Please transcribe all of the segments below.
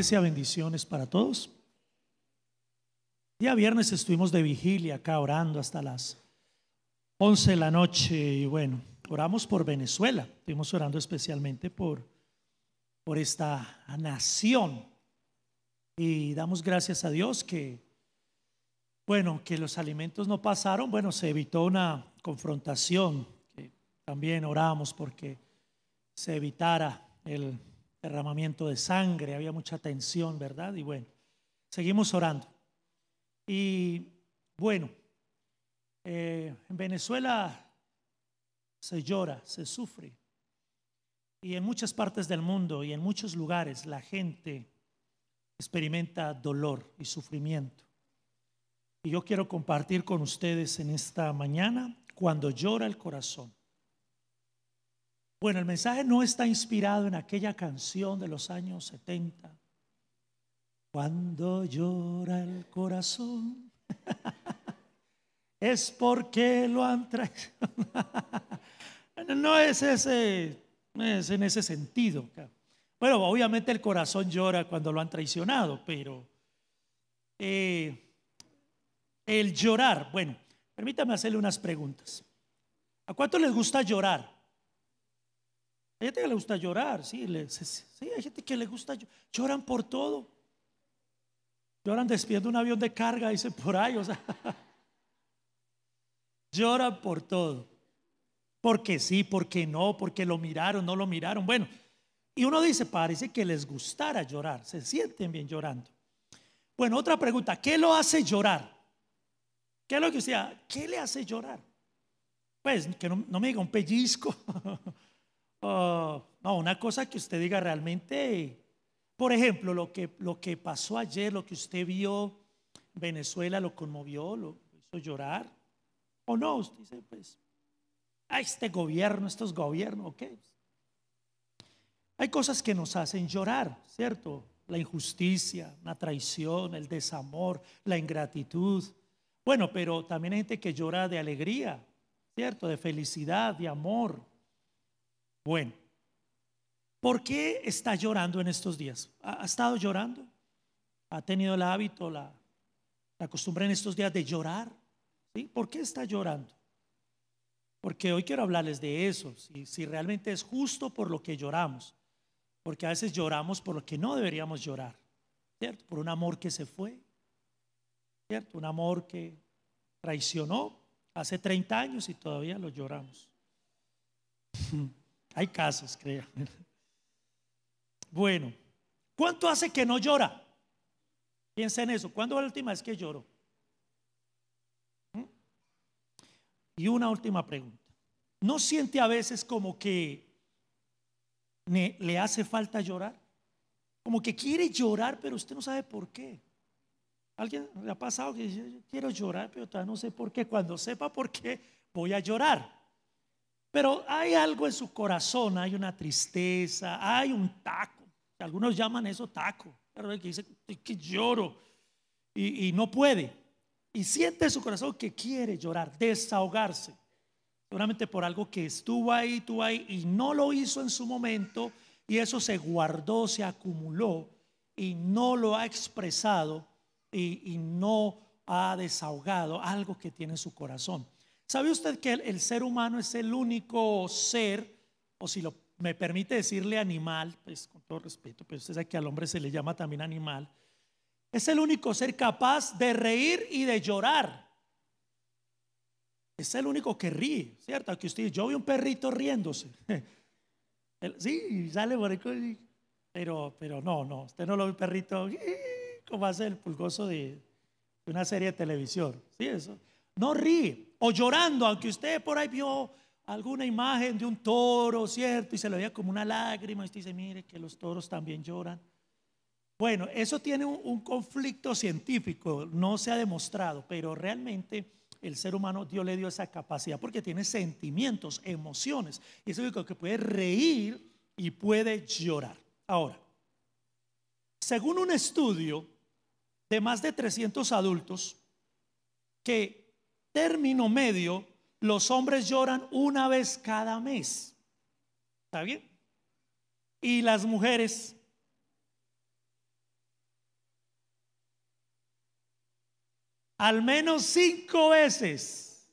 iglesia, bendiciones para todos. Día viernes estuvimos de vigilia acá orando hasta las 11 de la noche y bueno, oramos por Venezuela. Estuvimos orando especialmente por esta nación y damos gracias a Dios que los alimentos no pasaron. Bueno, se evitó una confrontación, que también oramos porque se evitara el derramamiento de sangre. Había mucha tensión, ¿verdad? Y bueno, seguimos orando. Y bueno, en Venezuela se llora, se sufre. Y en muchas partes del mundo y en muchos lugares la gente experimenta dolor y sufrimiento. Y yo quiero compartir con ustedes en esta mañana cuando llora el corazón. Bueno, el mensaje no está inspirado en aquella canción de los años 70. Cuando llora el corazón es porque lo han traicionado. No es ese, no es en ese sentido. Bueno, obviamente el corazón llora cuando lo han traicionado, pero el llorar, bueno, permítame hacerle unas preguntas. ¿A cuánto les gusta llorar? Hay gente que le gusta llorar, sí, hay gente que le gusta, lloran por todo. Lloran despidiendo un avión de carga, dicen por ahí, o sea, lloran por todo. Porque sí, porque no, porque lo miraron, no lo miraron. Bueno, y uno dice, parece que les gustara llorar, se sienten bien llorando. Bueno, otra pregunta, ¿qué lo hace llorar? ¿Qué es lo que usted, qué le hace llorar? Pues que no me diga un pellizco. No, una cosa que usted diga realmente, por ejemplo, lo que pasó ayer, lo que usted vio, Venezuela lo conmovió, lo hizo llorar, o no, usted dice, pues, este gobierno, estos gobiernos, ok. Hay cosas que nos hacen llorar, ¿cierto? La injusticia, la traición, el desamor, la ingratitud. Bueno, pero también hay gente que llora de alegría, ¿cierto? De felicidad, de amor. Bueno, ¿por qué está llorando en estos días? ¿Ha estado llorando? ¿Ha tenido el hábito, la costumbre en estos días de llorar? ¿Sí? ¿Por qué está llorando? Porque hoy quiero hablarles de eso, si realmente es justo por lo que lloramos. Porque a veces lloramos por lo que no deberíamos llorar, ¿cierto? Por un amor que se fue, ¿cierto? Un amor que traicionó hace 30 años y todavía lo lloramos. Hay casos, créanme. Bueno, ¿cuánto hace que no llora? Piensa en eso. ¿Cuándo fue la última vez que lloró? Y una última pregunta. ¿No siente a veces como que le hace falta llorar? Como que quiere llorar, pero usted no sabe por qué. ¿Alguien le ha pasado que dice, yo quiero llorar, pero todavía no sé por qué? Cuando sepa por qué, voy a llorar. Pero hay algo en su corazón, hay una tristeza, hay un taco. Algunos llaman eso taco, que dice que lloro y no puede. Y siente en su corazón que quiere llorar, desahogarse. Seguramente por algo que estuvo ahí y no lo hizo en su momento, y eso se guardó, se acumuló y no lo ha expresado y no ha desahogado algo que tiene en su corazón. ¿Sabe usted que el ser humano es el único ser, o si me permite decirle animal, pues con todo respeto, pero usted sabe que al hombre se le llama también animal, es el único ser capaz de reír y de llorar? Es el único que ríe, ¿cierto? Que usted, yo vi un perrito riéndose. Sí, sale por ahí, pero no, usted no lo ve un perrito como hace el pulgoso de una serie de televisión. Sí, eso. No ríe. O llorando, aunque usted por ahí vio alguna imagen de un toro, ¿cierto? Y se le veía como una lágrima y usted dice, mire que los toros también lloran. Bueno, eso tiene un conflicto científico, no se ha demostrado, pero realmente el ser humano, Dios le dio esa capacidad porque tiene sentimientos, emociones, y es el único que puede reír y puede llorar. Ahora, según un estudio de más de 300 adultos, que término medio, los hombres lloran una vez cada mes. ¿Está bien? Y las mujeres al menos 5 veces,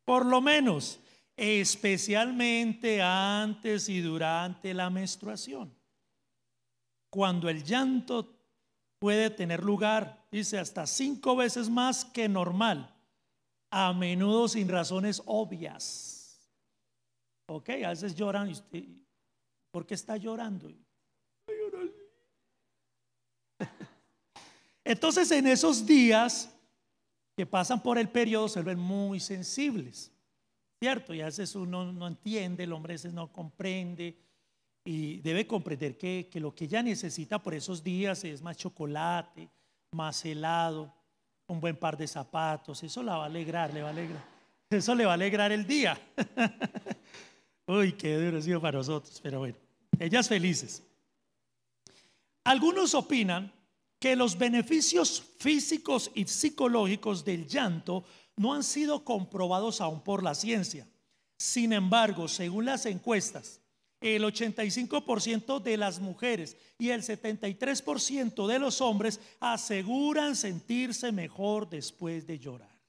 por lo menos, especialmente antes y durante la menstruación, cuando el llanto puede tener lugar, dice, hasta 5 veces más que normal, a menudo sin razones obvias. Ok, a veces lloran y usted, ¿por qué está llorando? Entonces, en esos días que pasan por el periodo se vuelven muy sensibles, ¿cierto? Y a veces uno no entiende, el hombre a veces no comprende y debe comprender que lo que ella necesita por esos días es más chocolate, más helado, un buen par de zapatos. Eso la va a alegrar, le va a alegrar. Eso le va a alegrar el día. Uy, qué duro ha sido para nosotros, pero bueno, ellas felices. Algunos opinan que los beneficios físicos y psicológicos del llanto no han sido comprobados aún por la ciencia. Sin embargo, según las encuestas, el 85% de las mujeres y el 73% de los hombres aseguran sentirse mejor después de llorar.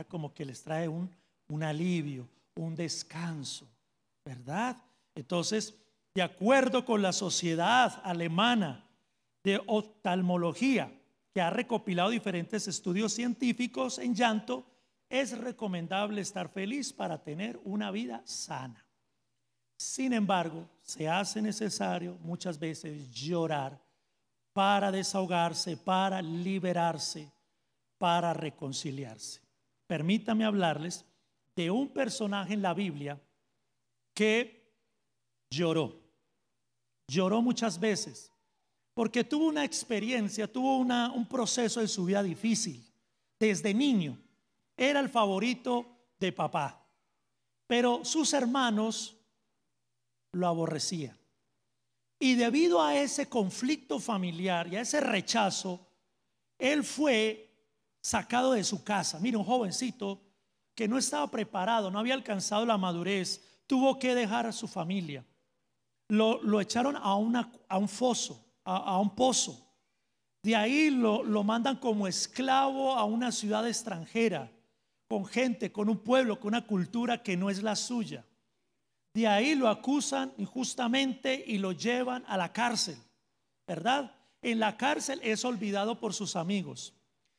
Como que les trae un alivio, un descanso, ¿verdad? Entonces, de acuerdo con la Sociedad Alemana de Oftalmología, que ha recopilado diferentes estudios científicos en llanto, es recomendable estar feliz para tener una vida sana. Sin embargo, se hace necesario muchas veces llorar para desahogarse, para liberarse, para reconciliarse. Permítame hablarles de un personaje en la Biblia que lloró muchas veces, porque tuvo una experiencia, tuvo un proceso en su vida difícil. Desde niño era el favorito de papá, pero sus hermanos lo aborrecían. Y debido a ese conflicto familiar y a ese rechazo, él fue sacado de su casa. Mira, un jovencito que no estaba preparado, no había alcanzado la madurez, tuvo que dejar a su familia. Lo echaron a un foso, a un pozo. De ahí lo mandan como esclavo a una ciudad extranjera, con gente, con un pueblo, con una cultura que no es la suya. De ahí lo acusan injustamente y lo llevan a la cárcel, ¿verdad? En la cárcel es olvidado por sus amigos.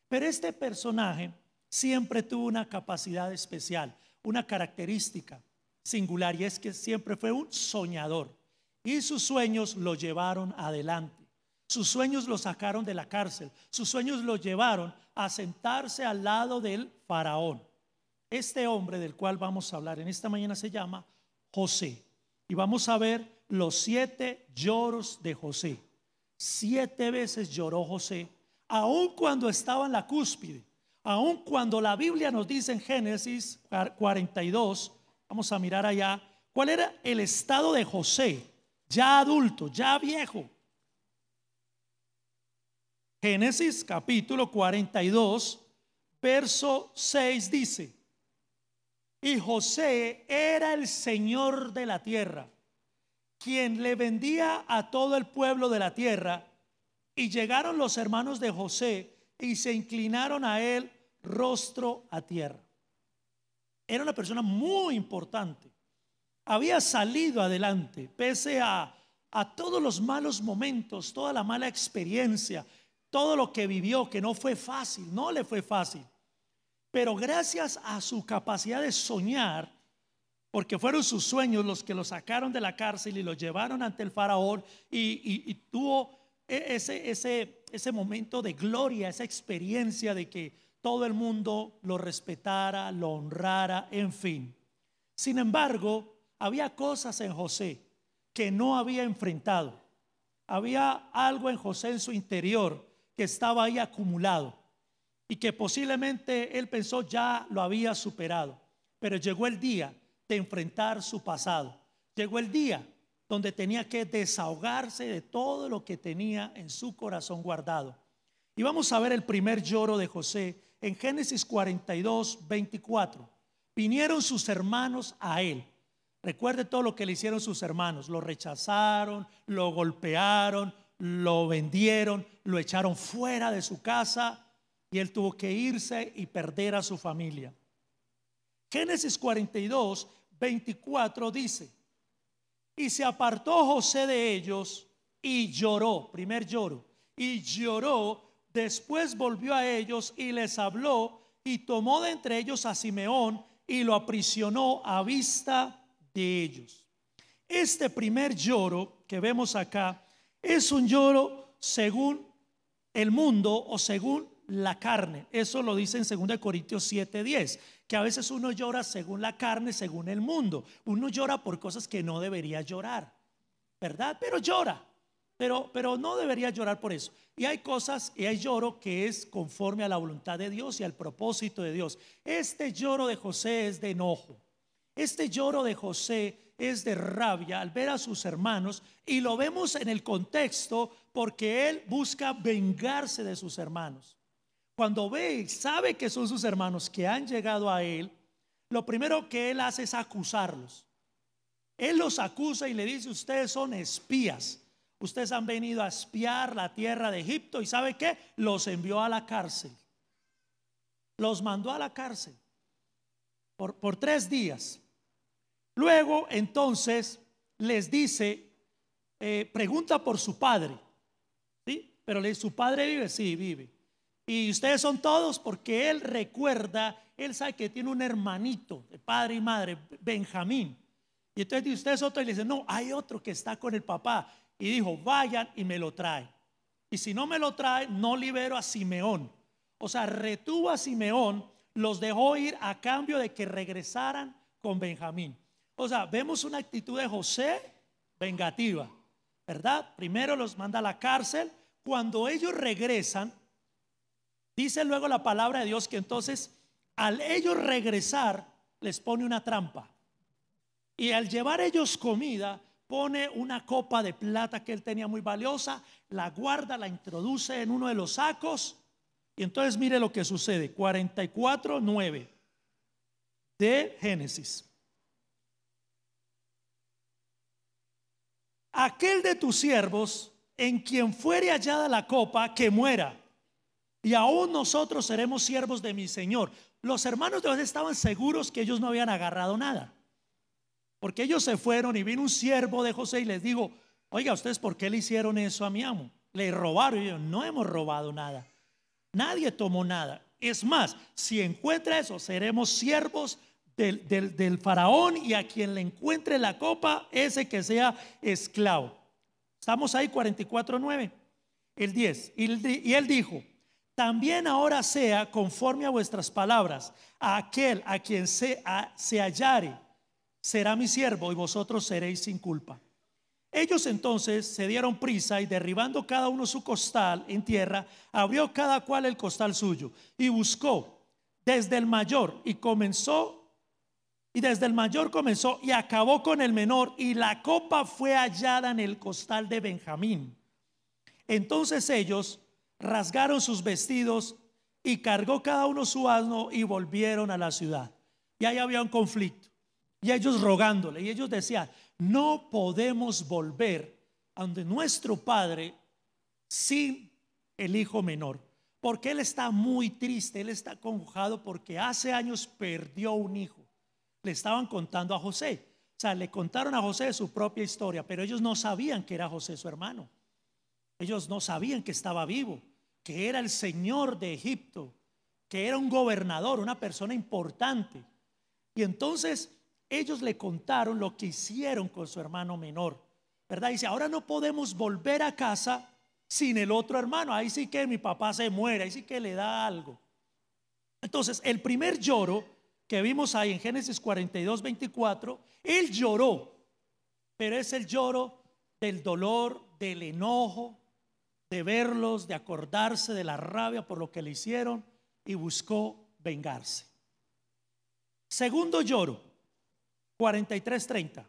Pero este personaje siempre tuvo una capacidad especial, una característica singular, y es que siempre fue un soñador. Y sus sueños lo llevaron adelante. Sus sueños lo sacaron de la cárcel. Sus sueños lo llevaron a sentarse al lado del faraón. Este hombre del cual vamos a hablar en esta mañana se llama José. Y vamos a ver los 7 lloros de José. 7 veces lloró José, aun cuando estaba en la cúspide. Aun cuando la Biblia nos dice en Génesis 42, vamos a mirar allá, cuál era el estado de José, ya adulto, ya viejo. Génesis capítulo 42, verso 6 dice: y José era el señor de la tierra, quien le vendía a todo el pueblo de la tierra. Y llegaron los hermanos de José y se inclinaron a él rostro a tierra. Era una persona muy importante. Había salido adelante pese a todos los malos momentos, toda la mala experiencia, todo lo que vivió, que no fue fácil, no le fue fácil. Pero gracias a su capacidad de soñar, porque fueron sus sueños los que lo sacaron de la cárcel y lo llevaron ante el faraón, y tuvo ese momento de gloria, esa experiencia de que todo el mundo lo respetara, lo honrara, en fin. Sin embargo, había cosas en José que no había enfrentado. Había algo en José en su interior que estaba ahí acumulado y que posiblemente él pensó ya lo había superado. Pero llegó el día de enfrentar su pasado. Llegó el día donde tenía que desahogarse de todo lo que tenía en su corazón guardado. Y vamos a ver el primer lloro de José en Génesis 42, 24. Vinieron sus hermanos a él. Recuerde todo lo que le hicieron sus hermanos. Lo rechazaron, lo golpearon, lo vendieron, lo echaron fuera de su casa. y él tuvo que irse y perder a su familia. Génesis 42, 24 dice: y se apartó José de ellos y lloró, primer lloro, y lloró. Después volvió a ellos y les habló, y tomó de entre ellos a Simeón y lo aprisionó a vista de ellos. Este primer lloro que vemos acá es un lloro según el mundo o según la carne. Eso lo dice en 2 Corintios 7:10, que a veces uno llora según la carne, según el mundo. Uno llora por cosas que no debería llorar, ¿verdad? Pero llora, pero no debería llorar por eso. Y hay cosas y hay lloro que es conforme a la voluntad de Dios y al propósito de Dios. Este lloro de José es de enojo. Este lloro de José es de rabia al ver a sus hermanos, y lo vemos en el contexto porque él busca vengarse de sus hermanos. Cuando ve y sabe que son sus hermanos que han llegado a él, lo primero que él hace es acusarlos. Él los acusa y le dice: ustedes son espías, ustedes han venido a espiar la tierra de Egipto. ¿Y sabe qué? Los envió a la cárcel, los mandó a la cárcel por 3 días. Luego entonces les dice, pregunta por su padre, ¿sí? Pero le dice: ¿su padre vive? Sí, vive. Y ustedes son todos, porque él recuerda, él sabe que tiene un hermanito de padre y madre, Benjamín. Y entonces dice: ustedes otro. Y le dice: no, hay otro que está con el papá. Y dijo: vayan y me lo trae. Y si no me lo trae, no libero a Simeón. O sea, retuvo a Simeón, los dejó ir a cambio de que regresaran con Benjamín. O sea, vemos una actitud de José vengativa, ¿verdad? Primero los manda a la cárcel. Cuando ellos regresan, dice luego la palabra de Dios que entonces al ellos regresar les pone una trampa. Y al llevar ellos comida, pone una copa de plata que él tenía muy valiosa, la guarda, la introduce en uno de los sacos. Y entonces mire lo que sucede. 44:9 de Génesis. Aquel de tus siervos en quien fuere hallada la copa, que muera, y aún nosotros seremos siervos de mi señor. Los hermanos de José estaban seguros que ellos no habían agarrado nada, porque ellos se fueron y vino un siervo de José y les dijo: oiga, ¿ustedes por qué le hicieron eso a mi amo? Le robaron. Y ellos: no hemos robado nada, nadie tomó nada. Es más, si encuentra eso, seremos siervos del faraón, y a quien le encuentre la copa, ese que sea esclavo. Estamos ahí. 44:9, el 10. Y él dijo: también ahora sea conforme a vuestras palabras. A aquel a quien se hallare será mi siervo, y vosotros seréis sin culpa. Ellos entonces se dieron prisa, y derribando cada uno su costal en tierra, abrió cada cual el costal suyo y buscó desde el mayor, y desde el mayor comenzó y acabó con el menor, y la copa fue hallada en el costal de Benjamín. Entonces ellos rasgaron sus vestidos, y cargó cada uno su asno, y volvieron a la ciudad. Y ahí había un conflicto, y ellos rogándole, y ellos decían: no podemos volver a donde nuestro padre sin el hijo menor, porque él está muy triste, él está acongojado porque hace años perdió un hijo. Le estaban contando a José, o sea, le contaron a José su propia historia, pero ellos no sabían que era José su hermano. Ellos no sabían que estaba vivo, que era el señor de Egipto, que era un gobernador, una persona importante. Y entonces ellos le contaron lo que hicieron con su hermano menor, ¿verdad? Dice: ahora no podemos volver a casa sin el otro hermano. Ahí sí que mi papá se muere, ahí sí que le da algo. Entonces el primer lloro que vimos ahí en Génesis 42:24, él lloró, pero es el lloro del dolor, del enojo, de verlos, de acordarse de la rabia por lo que le hicieron, y buscó vengarse. Segundo lloro, 43:30.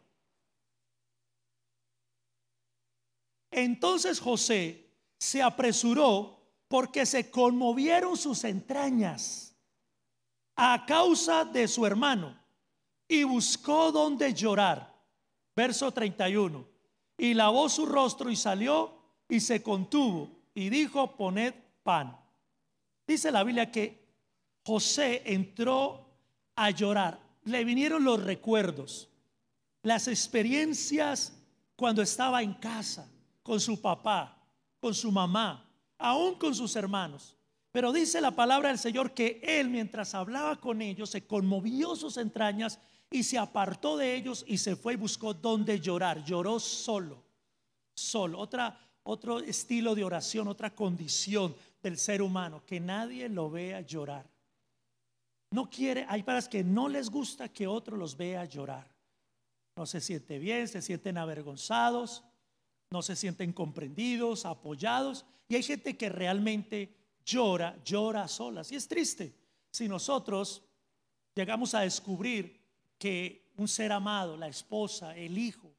Entonces José se apresuró, porque se conmovieron sus entrañas a causa de su hermano, y buscó donde llorar. Verso 31. Y lavó su rostro y salió y se contuvo y dijo: poned pan. Dice la Biblia que José entró a llorar. Le vinieron los recuerdos, las experiencias cuando estaba en casa con su papá, con su mamá, aún con sus hermanos. Pero dice la palabra del Señor que él, mientras hablaba con ellos, se conmovió sus entrañas y se apartó de ellos y se fue y buscó donde llorar. Lloró solo, solo. Otro estilo de oración, otra condición del ser humano, que nadie lo vea llorar. No quiere, hay personas que no les gusta que otro los vea llorar. No se siente bien, se sienten avergonzados, no se sienten comprendidos, apoyados. Y hay gente que realmente llora a solas. Y es triste si nosotros llegamos a descubrir que un ser amado, la esposa, el hijo,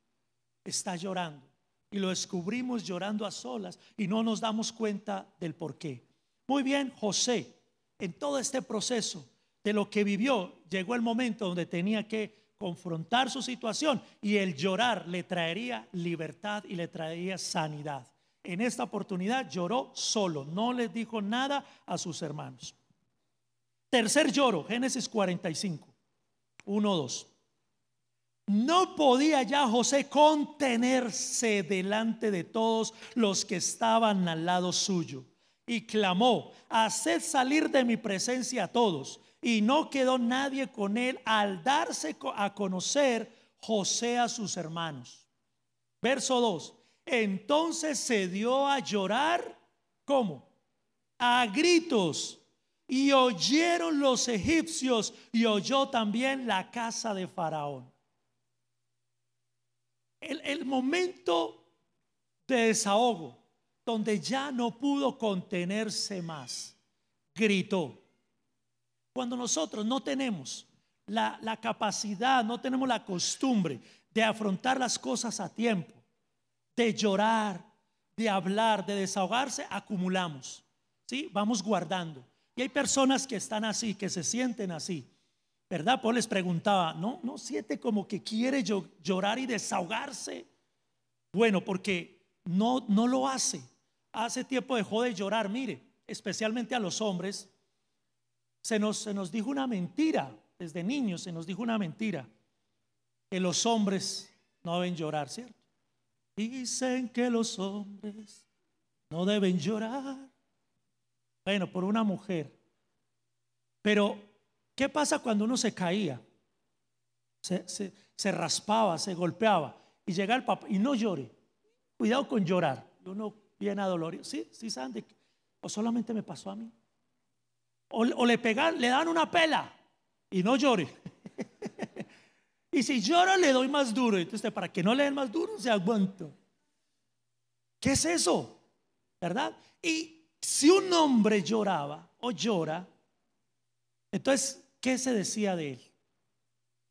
está llorando. Y lo descubrimos llorando a solas y no nos damos cuenta del por qué. Muy bien, José, en todo este proceso de lo que vivió, llegó el momento donde tenía que confrontar su situación, y el llorar le traería libertad y le traería sanidad. En esta oportunidad lloró solo, no les dijo nada a sus hermanos. Tercer lloro, Génesis 45, 1-2. No podía ya José contenerse delante de todos los que estaban al lado suyo, y clamó: haced salir de mi presencia a todos. Y no quedó nadie con él al darse a conocer José a sus hermanos. Verso 2. Entonces se dio a llorar, ¿cómo? A gritos. Y oyeron los egipcios, y oyó también la casa de Faraón. El momento de desahogo, donde ya no pudo contenerse más, gritó. Cuando nosotros no tenemos la capacidad, no tenemos la costumbre de afrontar las cosas a tiempo, de llorar, de hablar, de desahogarse, acumulamos, ¿sí? Vamos guardando. Y hay personas que están así, que se sienten así, ¿verdad? Pues les preguntaba, ¿no siente como que quiere llorar y desahogarse? Bueno, porque no lo hace. Hace tiempo dejó de llorar. Mire, especialmente a los hombres, se nos dijo una mentira. Desde niños se nos dijo una mentira, que los hombres no deben llorar, ¿cierto? Dicen que los hombres no deben llorar. Bueno, por una mujer. Pero ¿qué pasa cuando uno se caía? Se raspaba, se golpeaba, y llega el papá: y no llore, cuidado con llorar. Uno viene adolorido. Sí, saben de qué. O solamente me pasó a mí. O le dan una pela y no llore. Y si llora, le doy más duro. Entonces, para que no le den más duro, se aguanta. ¿Qué es eso? ¿Verdad? Y si un hombre lloraba o llora, entonces, ¿qué se decía de él?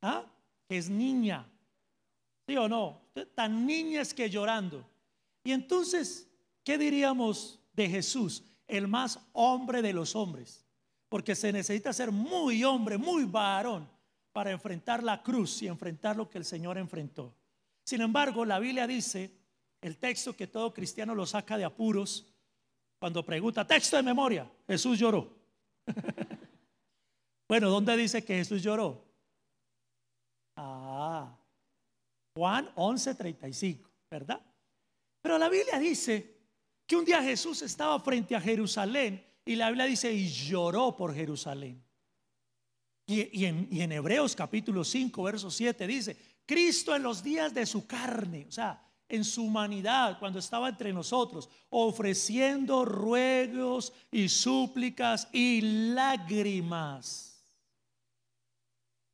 ¿Ah? Que es niña. ¿Sí o no? Tan niña es que llorando. Y entonces, ¿qué diríamos de Jesús? El más hombre de los hombres. Porque se necesita ser muy hombre, muy varón, para enfrentar la cruz y enfrentar lo que el Señor enfrentó. Sin embargo, la Biblia dice, el texto que todo cristiano lo saca de apuros, cuando pregunta, texto de memoria, Jesús lloró. Bueno, ¿dónde dice que Jesús lloró? Juan 11:35, ¿verdad? Pero la Biblia dice que un día Jesús estaba frente a Jerusalén, y la Biblia dice, y lloró por Jerusalén. Y en Hebreos capítulo 5 verso 7 dice, Cristo en los días de su carne, o sea, en su humanidad, cuando estaba entre nosotros, ofreciendo ruegos y súplicas y lágrimas.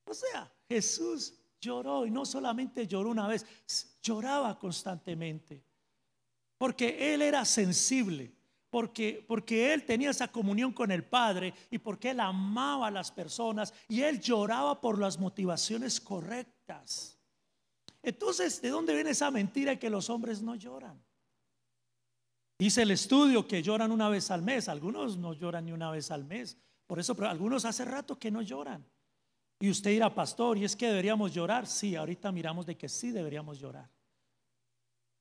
O sea, Jesús lloró, y no solamente lloró una vez, lloraba constantemente, porque Él era sensible. Porque Él tenía esa comunión con el Padre, y porque Él amaba a las personas, y Él lloraba por las motivaciones correctas. Entonces, ¿de dónde viene esa mentira de que los hombres no lloran? Dice el estudio que lloran una vez al mes. Algunos no lloran ni una vez al mes. Por eso, pero algunos hace rato que no lloran. Y usted dirá, pastor, ¿y es que deberíamos llorar? Sí, ahorita miramos de que sí deberíamos llorar.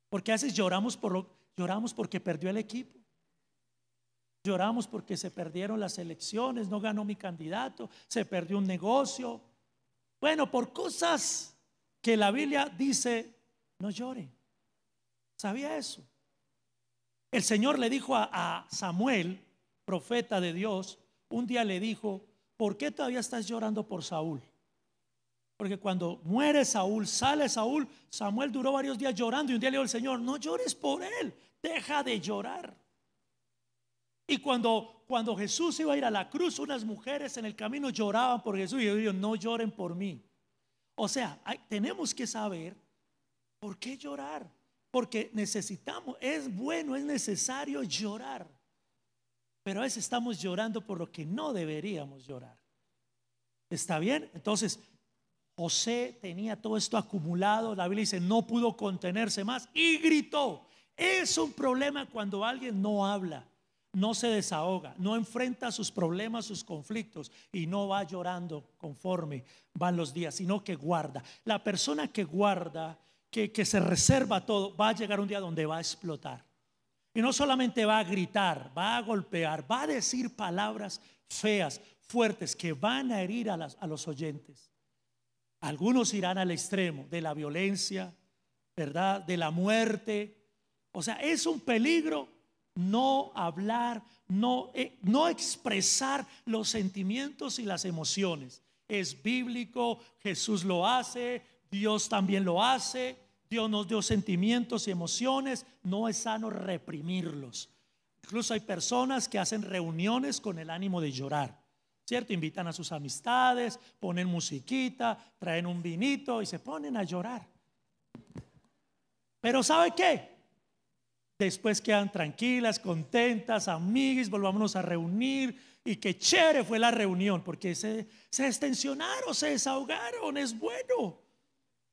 Porque a veces lloramos porque perdió el equipo. Lloramos porque se perdieron las elecciones, no ganó mi candidato, se perdió un negocio. Bueno, por cosas que la Biblia dice, no llore. ¿Sabía eso? El Señor le dijo a Samuel, profeta de Dios, un día le dijo: ¿por qué todavía estás llorando por Saúl? Porque cuando muere Saúl, sale Saúl, Samuel duró varios días llorando, y un día le dijo el Señor: no llores por él, deja de llorar. Y cuando Jesús iba a ir a la cruz, unas mujeres en el camino lloraban por Jesús, y yo digo: no lloren por mí. O sea, tenemos que saber por qué llorar, porque necesitamos, es bueno, es necesario llorar, pero a veces estamos llorando por lo que no deberíamos llorar. ¿Está bien? Entonces José tenía todo esto acumulado. La Biblia dice: no pudo contenerse más y gritó. Es un problema cuando alguien no habla, no se desahoga, no enfrenta sus problemas, sus conflictos, y no va llorando conforme van los días, sino que guarda. La persona que guarda, que se reserva todo, va a llegar un día donde va a explotar. Y no solamente va a gritar, va a golpear, va a decir palabras feas, fuertes, que van a herir a los oyentes. Algunos irán al extremo de la violencia, ¿verdad? De la muerte. O sea, es un peligro no hablar, no expresar los sentimientos y las emociones. Es bíblico, Jesús lo hace, Dios también lo hace. Dios nos dio sentimientos y emociones, no es sano reprimirlos. Incluso hay personas que hacen reuniones con el ánimo de llorar, ¿cierto? Invitan a sus amistades, ponen musiquita, traen un vinito y se ponen a llorar. Pero ¿sabe qué? Después quedan tranquilas, contentas, amiguis, volvámonos a reunir, y qué chévere fue la reunión, porque se extensionaron, se desahogaron, es bueno.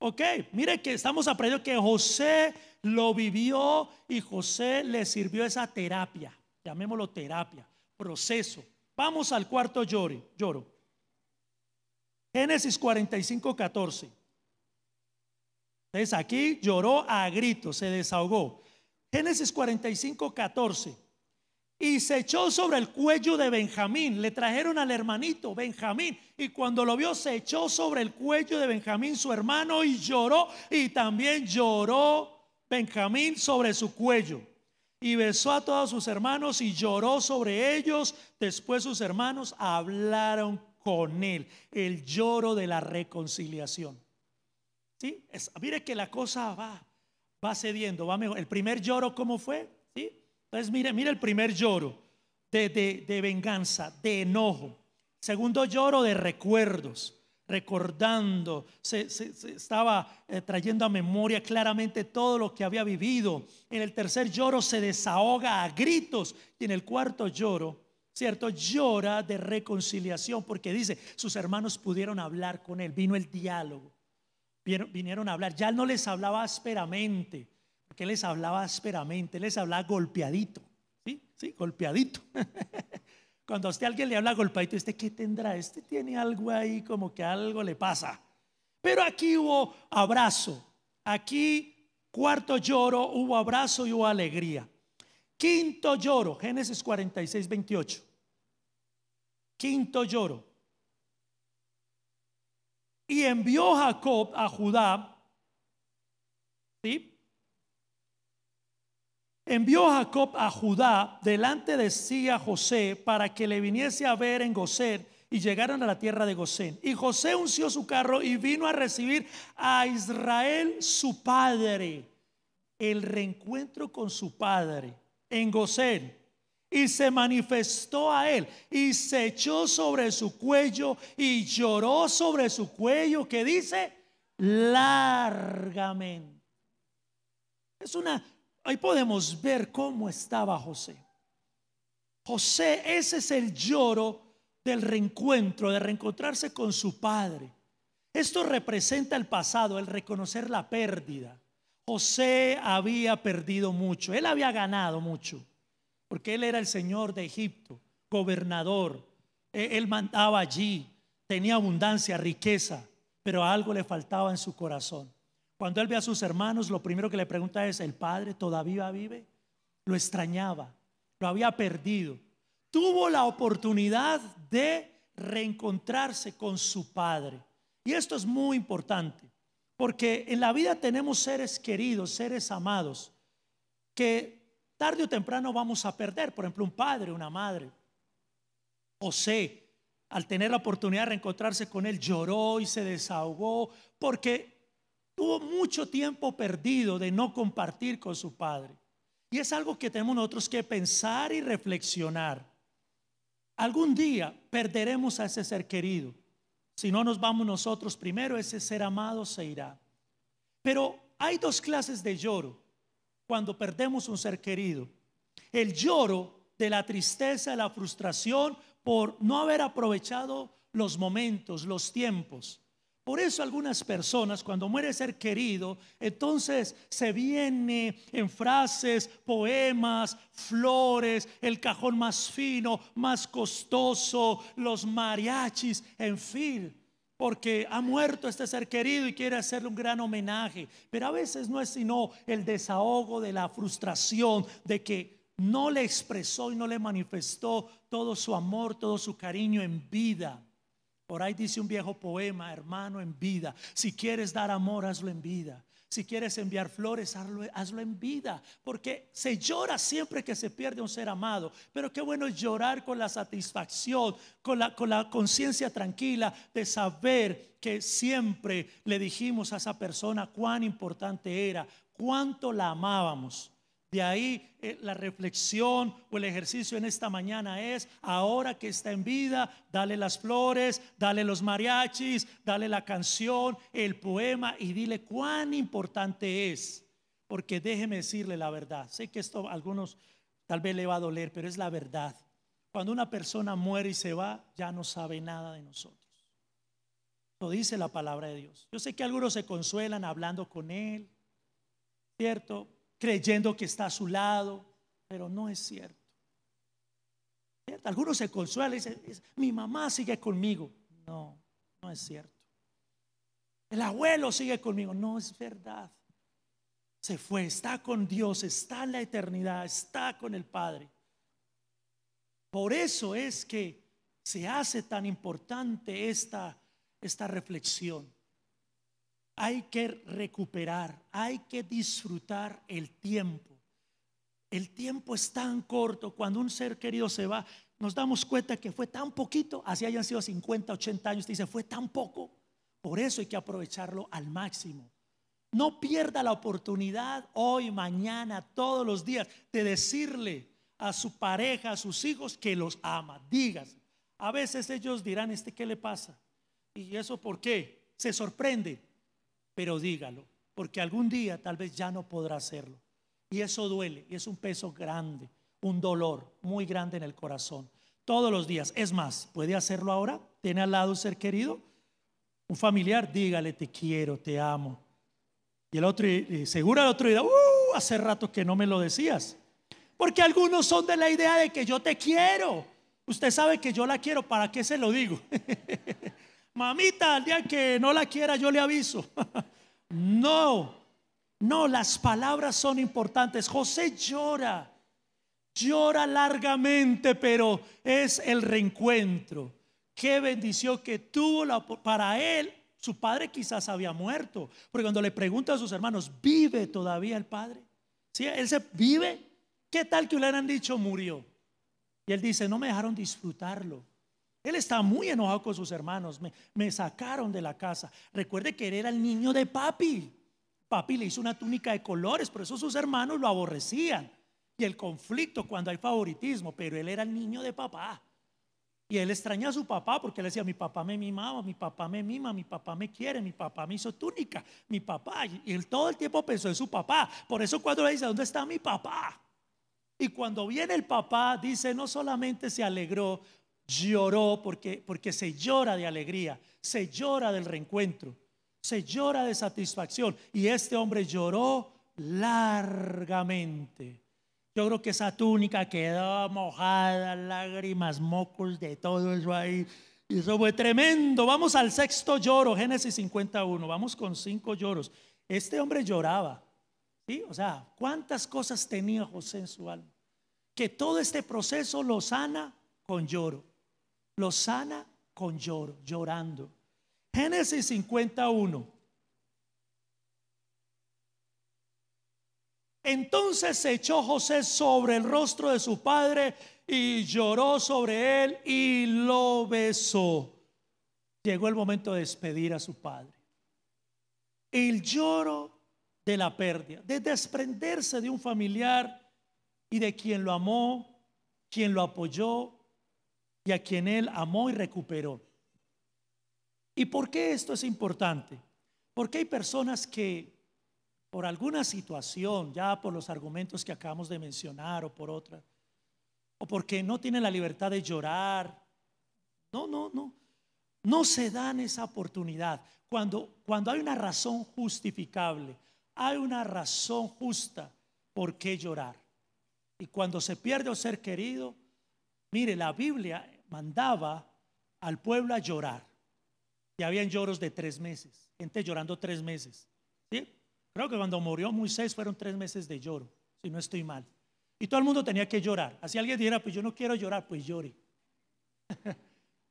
Ok, mire que estamos aprendiendo que José lo vivió, y José le sirvió esa terapia, llamémoslo terapia, proceso. Vamos al cuarto lloro. Génesis 45:14. Entonces aquí lloró a gritos, se desahogó. Génesis 45:14. Y se echó sobre el cuello de Benjamín. Le trajeron al hermanito Benjamín, y cuando lo vio, se echó sobre el cuello de Benjamín, su hermano, y lloró. Y también lloró Benjamín sobre su cuello, y besó a todos sus hermanos y lloró sobre ellos. Después sus hermanos hablaron con él. El lloro de la reconciliación. ¿Sí? Mire que la cosa va cediendo, va mejor. El primer lloro, ¿cómo fue? ¿Sí? Entonces mire el primer lloro de venganza, de enojo. Segundo lloro de recuerdos, recordando, se estaba trayendo a memoria claramente todo lo que había vivido. En el tercer lloro se desahoga a gritos, y en el cuarto lloro, ¿cierto?, llora de reconciliación, porque dice: sus hermanos pudieron hablar con él, vino el diálogo, vinieron a hablar. Ya no les hablaba ásperamente, porque les hablaba ásperamente, les hablaba golpeadito. Sí, golpeadito. Cuando a usted alguien le habla golpeadito, ¿este qué tendrá? Este tiene algo ahí, como que algo le pasa. Pero aquí hubo abrazo. Aquí, cuarto lloro, hubo abrazo y hubo alegría. Quinto lloro, Génesis 46:28. Quinto lloro. Y envió Jacob a Judá, ¿sí? Envió Jacob a Judá delante de sí a José, para que le viniese a ver en Gosén, y llegaron a la tierra de Gosén. Y José unció su carro y vino a recibir a Israel su padre. El reencuentro con su padre en Gosén. Y se manifestó a él, y se echó sobre su cuello, y lloró sobre su cuello, que dice, largamente. Ahí podemos ver cómo estaba José. José, ese es el lloro del reencuentro, de reencontrarse con su padre. Esto representa el pasado, el reconocer la pérdida. José había perdido mucho, él había ganado mucho, porque él era el señor de Egipto, gobernador. Él mandaba allí, tenía abundancia, riqueza, pero algo le faltaba en su corazón. Cuando él ve a sus hermanos, lo primero que le pregunta es: ¿el padre todavía vive? Lo extrañaba, lo había perdido. tuvo la oportunidad de reencontrarse con su padre. Y esto es muy importante, porque en la vida tenemos seres queridos, seres amados, que tarde o temprano vamos a perder. Por ejemplo, un padre, una madre. José, al tener la oportunidad de reencontrarse con él, lloró y se desahogó porque tuvo mucho tiempo perdido de no compartir con su padre. Y es algo que tenemos nosotros que pensar y reflexionar. Algún día perderemos a ese ser querido. Si no nos vamos nosotros primero, ese ser amado se irá. Pero hay dos clases de lloro cuando perdemos un ser querido: el lloro de la tristeza, la frustración por no haber aprovechado los momentos, los tiempos. Por eso algunas personas, cuando muere ser querido, entonces se viene en frases, poemas, flores, el cajón más fino, más costoso, los mariachis, en fin, porque ha muerto este ser querido y quiere hacerle un gran homenaje. Pero a veces no es sino el desahogo de la frustración de que no le expresó y no le manifestó todo su amor, todo su cariño en vida. Por ahí dice un viejo poema: hermano, en vida. Si quieres dar amor, hazlo en vida. Si quieres enviar flores, hazlo en vida. Porque se llora siempre que se pierde un ser amado. Pero qué bueno es llorar con la satisfacción, con la conciencia tranquila de saber que siempre le dijimos a esa persona cuán importante era, cuánto la amábamos. De ahí la reflexión o el ejercicio en esta mañana es: ahora que está en vida, dale las flores, dale los mariachis, dale la canción, el poema, y dile cuán importante es. Porque déjeme decirle la verdad. Sé que esto a algunos tal vez le va a doler, pero es la verdad. Cuando una persona muere y se va, ya no sabe nada de nosotros. Lo dice la palabra de Dios. Yo sé que algunos se consuelan hablando con él, ¿cierto?, creyendo que está a su lado, pero no es cierto. ¿Cierto? Algunos se consuelan y dicen: mi mamá sigue conmigo. No, no es cierto. El abuelo sigue conmigo. No es verdad. Se fue, está con Dios, está en la eternidad, está con el Padre. Por eso es que se hace tan importante esta reflexión. Hay que recuperar, hay que disfrutar el tiempo. El tiempo es tan corto. Cuando un ser querido se va, nos damos cuenta que fue tan poquito. Así hayan sido 50, 80 años, te dice: fue tan poco. Por eso hay que aprovecharlo al máximo. No pierda la oportunidad hoy, mañana, todos los días, de decirle a su pareja, a sus hijos, que los ama. Dígase. A veces ellos dirán: ¿qué le pasa? ¿Y eso por qué? Se sorprende. Pero dígalo, porque algún día tal vez ya no podrá hacerlo. Y eso duele, y es un peso grande, un dolor muy grande en el corazón. Todos los días. Es más, ¿puede hacerlo ahora? ¿Tiene al lado un ser querido? Un familiar, dígale: te quiero, te amo. Y el otro, seguro el otro dirá: hace rato que no me lo decías. Porque algunos son de la idea de que yo te quiero. Usted sabe que yo la quiero, ¿para qué se lo digo? Mamita, al día que no la quiera yo le aviso. No, las palabras son importantes. José llora largamente, pero es el reencuentro. Qué bendición que tuvo para él. Su padre quizás había muerto, porque cuando le pregunta a sus hermanos: ¿vive todavía el padre? ¿Sí? Él se vive. ¿Qué tal que le hubieran dicho: murió? Y él dice: no me dejaron disfrutarlo. Él está muy enojado con sus hermanos. Me sacaron de la casa. Recuerde que él era el niño de papi. Papi le hizo una túnica de colores, por eso sus hermanos lo aborrecían. Y el conflicto cuando hay favoritismo, pero él era el niño de papá. Y él extraña a su papá porque él decía: mi papá me mimaba, mi papá me mima, mi papá me quiere, mi papá me hizo túnica, mi papá. Y él todo el tiempo pensó en su papá. Por eso cuando le dice: ¿dónde está mi papá? Y cuando viene el papá, dice, no solamente se alegró, lloró, porque se llora de alegría, se llora del reencuentro, se llora de satisfacción. Y este hombre lloró largamente. Yo creo que esa túnica quedó mojada, lágrimas, mocos, de todo eso ahí. Y eso fue tremendo. Vamos al sexto lloro, Génesis 51. Vamos con 5 lloros. Este hombre lloraba, ¿sí? O sea, ¿cuántas cosas tenía José en su alma? Que todo este proceso lo sana con lloro. Lo sana con lloro, llorando. Génesis 51. Entonces se echó José sobre el rostro de su padre y lloró sobre él y lo besó. Llegó el momento de despedir a su padre. El lloro de la pérdida, de desprenderse de un familiar y de quien lo amó, quien lo apoyó y a quien él amó y recuperó. ¿Y por qué esto es importante? Porque hay personas que por alguna situación, ya por los argumentos que acabamos de mencionar o por otra, o porque no tienen la libertad de llorar, no se dan esa oportunidad. Cuando hay una razón justificable, hay una razón justa por qué llorar. Y cuando se pierde un ser querido, mire, la Biblia mandaba al pueblo a llorar. Y habían lloros de 3 meses, gente llorando 3 meses. ¿Sí? Creo que cuando murió Moisés fueron 3 meses de lloro, si no estoy mal. Y todo el mundo tenía que llorar. Así alguien dijera, pues yo no quiero llorar, pues llore.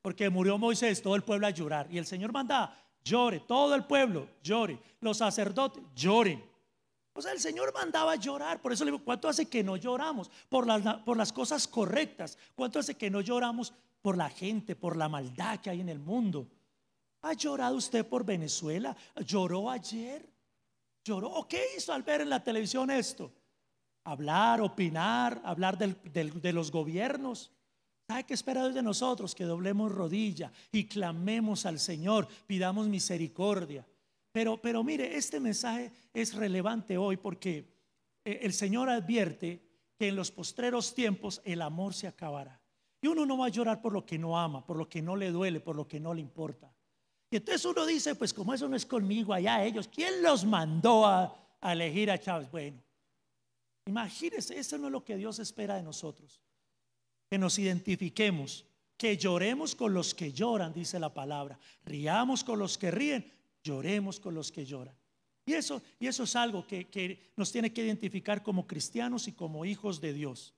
Porque murió Moisés, todo el pueblo a llorar. Y el Señor mandaba, llore, todo el pueblo llore, los sacerdotes lloren. O sea, el Señor mandaba llorar. Por eso le digo, ¿cuánto hace que no lloramos? Por las cosas correctas. ¿Cuánto hace que no lloramos por la gente, por la maldad que hay en el mundo? ¿Ha llorado usted por Venezuela? ¿Lloró ayer? ¿Lloró? ¿O qué hizo al ver en la televisión esto? Hablar, opinar, hablar de los gobiernos. ¿Sabe qué espera Dios de nosotros? Que doblemos rodilla y clamemos al Señor, pidamos misericordia. Pero mire, este mensaje es relevante hoy porque el Señor advierte que en los postreros tiempos el amor se acabará. Y uno no va a llorar por lo que no ama, por lo que no le duele, por lo que no le importa. Y entonces uno dice, pues como eso no es conmigo, allá ellos, ¿quién los mandó a elegir a Chávez? Bueno, imagínense, eso no es lo que Dios espera de nosotros. Que nos identifiquemos, que lloremos con los que lloran, dice la palabra. Riamos con los que ríen, lloremos con los que lloran. Y eso es algo que nos tiene que identificar como cristianos y como hijos de Dios.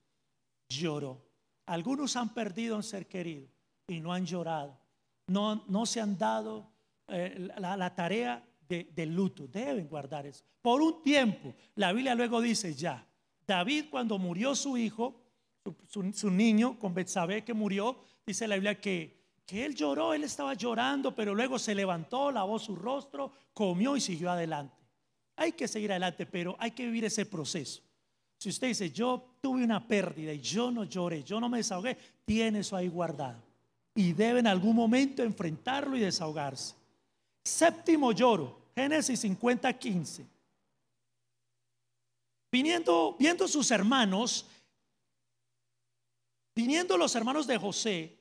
Lloró. Algunos han perdido a un ser querido y no han llorado. No se han dado la tarea del luto. Deben guardar eso. Por un tiempo, la Biblia luego dice ya. David, cuando murió su hijo, su niño con Betsabé que murió, dice la Biblia que él lloró, él estaba llorando, pero luego se levantó, lavó su rostro, comió y siguió adelante. Hay que seguir adelante, pero hay que vivir ese proceso. Si usted dice, yo tuve una pérdida y yo no lloré, yo no me desahogué, tiene eso ahí guardado. Y debe en algún momento enfrentarlo y desahogarse. Séptimo lloro, Génesis 50:15. Viendo sus hermanos, viniendo los hermanos de José,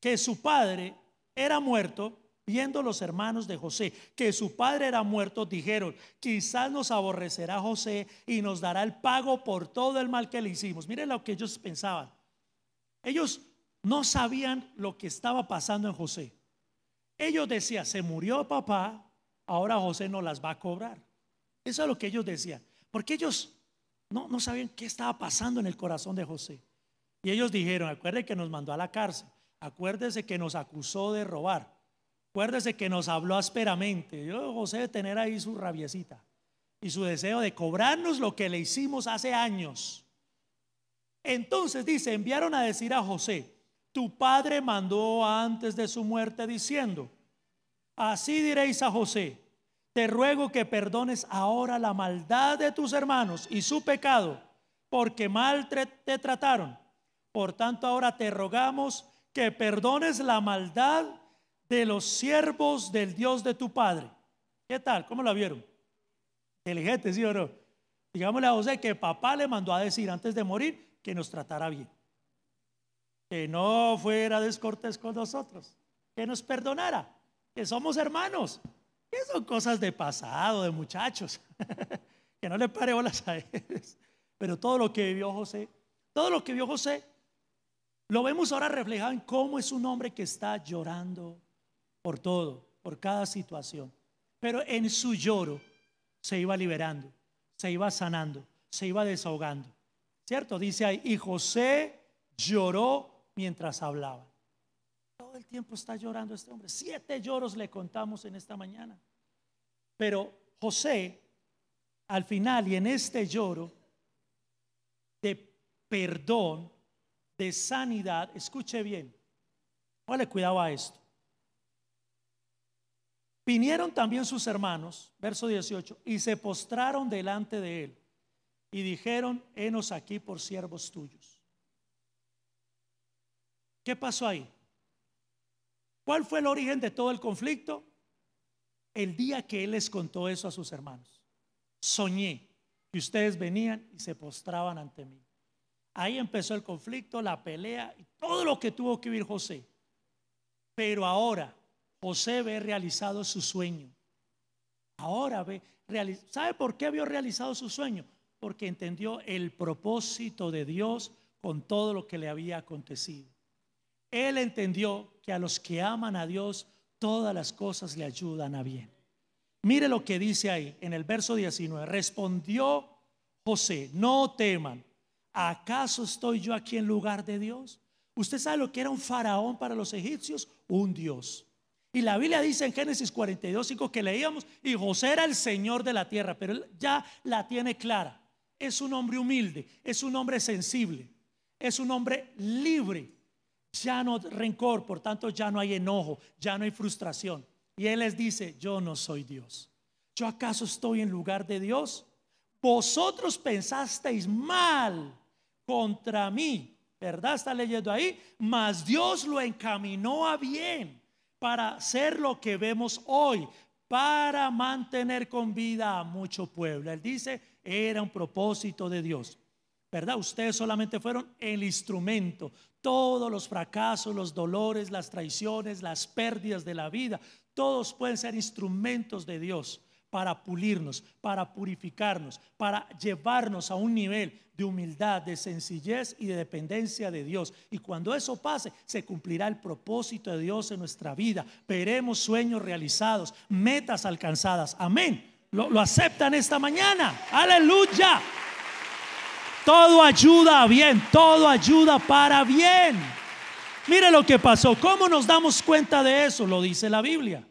que su padre era muerto, viendo los hermanos de José, que su padre era muerto, dijeron, quizás nos aborrecerá José y nos dará el pago por todo el mal que le hicimos. Miren lo que ellos pensaban. Ellos no sabían lo que estaba pasando en José. Ellos decían, se murió papá, ahora José no las va a cobrar. Eso es lo que ellos decían, porque ellos no sabían qué estaba pasando en el corazón de José. Y ellos dijeron, acuérdese que nos mandó a la cárcel, acuérdese que nos acusó de robar, acuérdese que nos habló ásperamente. Yo, José, de tener ahí su rabiecita y su deseo de cobrarnos lo que le hicimos hace años. Entonces dice, enviaron a decir a José, tu padre mandó antes de su muerte diciendo, así diréis a José, te ruego que perdones ahora la maldad de tus hermanos y su pecado, porque mal te trataron. Por tanto, ahora te rogamos que perdones la maldad de los siervos del Dios de tu padre. ¿Qué tal? ¿Cómo la vieron? Inteligente, ¿sí o no? Digámosle a José que papá le mandó a decir antes de morir que nos tratara bien, que no fuera descortés con nosotros, que nos perdonara, que somos hermanos, que son cosas de pasado, de muchachos, que no le pare bolas a ellos. Pero todo lo que vio José, lo vemos ahora reflejado en cómo es un hombre que está llorando por todo, por cada situación. Pero en su lloro se iba liberando, se iba sanando, se iba desahogando. ¿Cierto? Dice ahí, y José lloró mientras hablaban. Todo el tiempo está llorando este hombre. 7 lloros le contamos en esta mañana. Pero José, al final y en este lloro de perdón, de sanidad, escuche bien, póngale cuidado a esto. Vinieron también sus hermanos, verso 18, y se postraron delante de él y dijeron: henos aquí por siervos tuyos. ¿Qué pasó ahí? ¿Cuál fue el origen de todo el conflicto? El día que él les contó eso a sus hermanos: soñé que ustedes venían y se postraban ante mí. Ahí empezó el conflicto, la pelea y todo lo que tuvo que vivir José. Pero ahora José ve realizado su sueño. Ahora ve, ¿sabe por qué vio realizado su sueño? Porque entendió el propósito de Dios con todo lo que le había acontecido. Él entendió que a los que aman a Dios todas las cosas le ayudan a bien. Mire lo que dice ahí en el verso 19. Respondió José: no teman, ¿acaso estoy yo aquí en lugar de Dios? Usted sabe lo que era un faraón para los egipcios, un Dios. Y la Biblia dice en Génesis 42:5 que leíamos, y José era el Señor de la tierra, pero él ya la tiene clara. Es un hombre humilde, es un hombre sensible, es un hombre libre. Ya no rencor, por tanto ya no hay enojo, ya no hay frustración. Y él les dice: yo no soy Dios. ¿Yo acaso estoy en lugar de Dios? Vosotros pensasteis mal contra mí, ¿verdad? Está leyendo ahí. Mas Dios lo encaminó a bien para hacer lo que vemos hoy, para mantener con vida a mucho pueblo. Él dice: era un propósito de Dios, ¿verdad? Ustedes solamente fueron el instrumento. Todos los fracasos, los dolores, las traiciones, las pérdidas de la vida, todos pueden ser instrumentos de Dios para pulirnos, para purificarnos, para llevarnos a un nivel de humildad, de sencillez y de dependencia de Dios. Y cuando eso pase, se cumplirá el propósito de Dios en nuestra vida. Veremos sueños realizados, metas alcanzadas. Amén. Lo aceptan esta mañana. Aleluya. Todo ayuda a bien, todo ayuda para bien. Mire lo que pasó. ¿Cómo nos damos cuenta de eso? Lo dice la Biblia.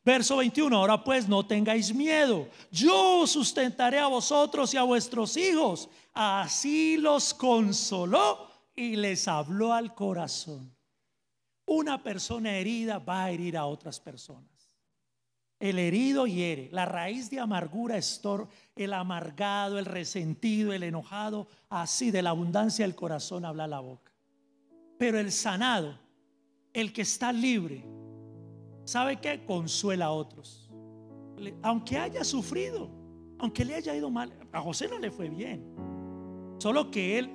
Verso 21, ahora pues no tengáis miedo, yo os sustentaré a vosotros y a vuestros hijos. Así los consoló y les habló al corazón. Una persona herida va a herir a otras personas. El herido hiere. La raíz de amargura es el amargado, el resentido, el enojado. Así de la abundancia del corazón habla la boca. Pero el sanado, el que está libre, ¿sabe qué? Consuela a otros. Aunque haya sufrido, aunque le haya ido mal. A José no le fue bien, solo que él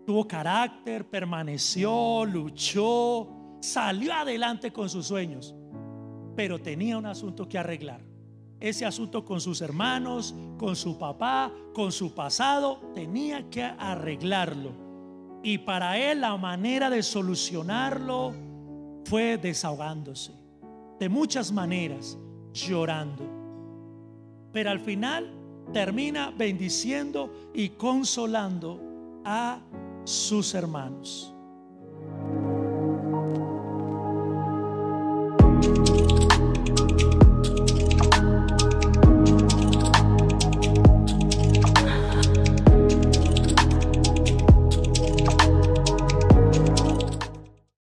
tuvo carácter, permaneció, luchó, salió adelante con sus sueños. Pero tenía un asunto que arreglar. Ese asunto con sus hermanos, con su papá, con su pasado, tenía que arreglarlo. Y para él la manera de solucionarlo fue desahogándose. De muchas maneras, llorando. Pero al final termina bendiciendo y consolando a sus hermanos.